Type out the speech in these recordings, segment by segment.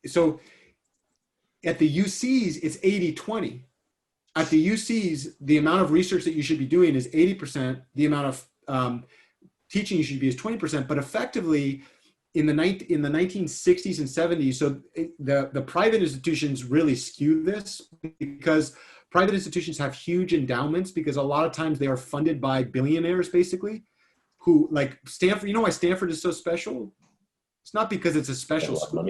so at the UCs, it's 80-20. At the UCs, the amount of research that you should be doing is 80%. The amount of teaching you should be is 20%. But effectively, in the 1960s and 70s, so the private institutions really skew this, because private institutions have huge endowments, because a lot of times they are funded by billionaires, basically, who, like Stanford. You know why Stanford is so special? It's not because it's a special school,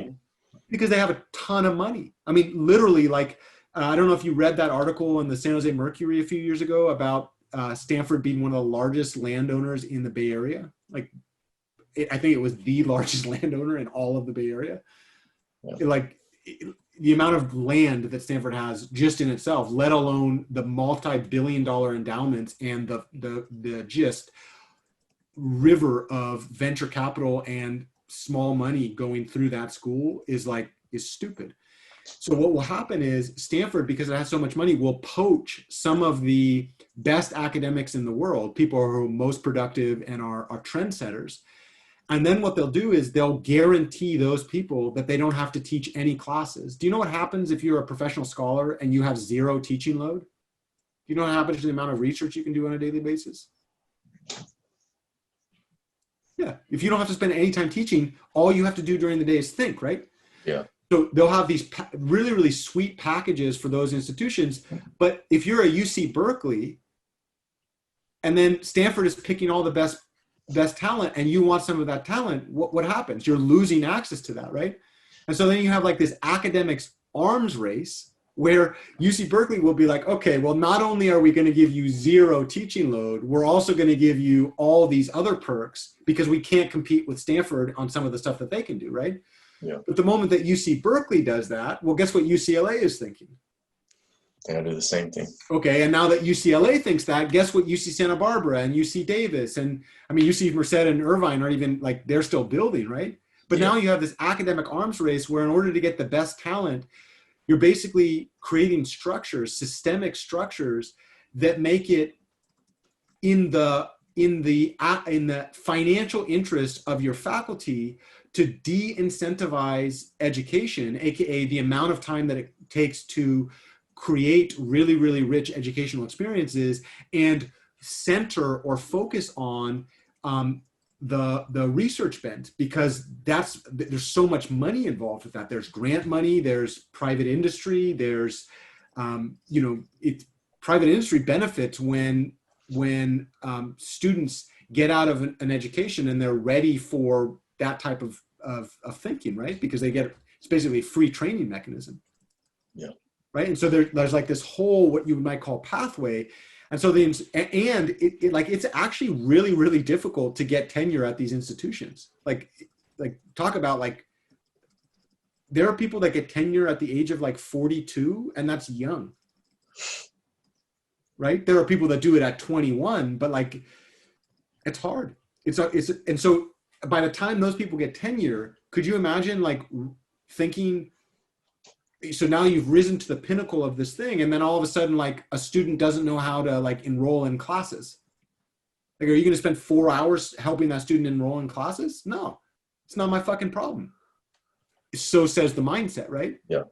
because they have a ton of money. I mean, literally, like, I don't know if you read that article in the San Jose Mercury a few years ago about Stanford being one of the largest landowners in the Bay Area. Like, I think it was the largest landowner in all of the Bay Area. Yeah. The amount of land that Stanford has just in itself, let alone the multi-billion-dollar endowments and the just river of venture capital and small money going through that school is stupid. So what will happen is Stanford, because it has so much money, will poach some of the best academics in the world, people who are most productive and are trendsetters. And then what they'll do is they'll guarantee those people that they don't have to teach any classes. Do you know what happens if you're a professional scholar and you have zero teaching load? Do you know what happens to the amount of research you can do on a daily basis? Yeah, if you don't have to spend any time teaching, all you have to do during the day is think, right? Yeah. So they'll have these really, really sweet packages for those institutions. But if you're a UC Berkeley, and then Stanford is picking all the best talent, and you want some of that talent, what happens? You're losing access to that, right? And so then you have like this academics arms race where UC Berkeley will be like, okay, well, not only are we going to give you zero teaching load, we're also going to give you all these other perks because we can't compete with Stanford on some of the stuff that they can do, right? Yeah. But the moment that UC Berkeley does that, well, guess what UCLA is thinking? They're going to do the same thing. Okay, and now that UCLA thinks that, guess what UC Santa Barbara and UC Davis and, I mean, UC Merced and Irvine are even, like, they're still building, right? But now you have this academic arms race where in order to get the best talent, you're basically creating structures, systemic structures that make it in the financial interest of your faculty to de-incentivize education, aka the amount of time that it takes to create really, really rich educational experiences, and center or focus on the research bent, because there's so much money involved with that. There's grant money, there's private industry, there's private industry benefits when students get out of an education and they're ready for that type of thinking, right? Because it's basically a free training mechanism. Yeah. Right. And so there's like this whole, what you might call pathway. And so it's actually really, really difficult to get tenure at these institutions. Like talk about, like, there are people that get tenure at the age of like 42, and that's young. Right. There are people that do it at 21, but like, it's hard. And so by the time those people get tenure, could you imagine like thinking, so now you've risen to the pinnacle of this thing, and then all of a sudden, like, a student doesn't know how to like enroll in classes. Like, are you going to spend 4 hours helping that student enroll in classes? No, it's not my fucking problem. So says the mindset, right? Yeah.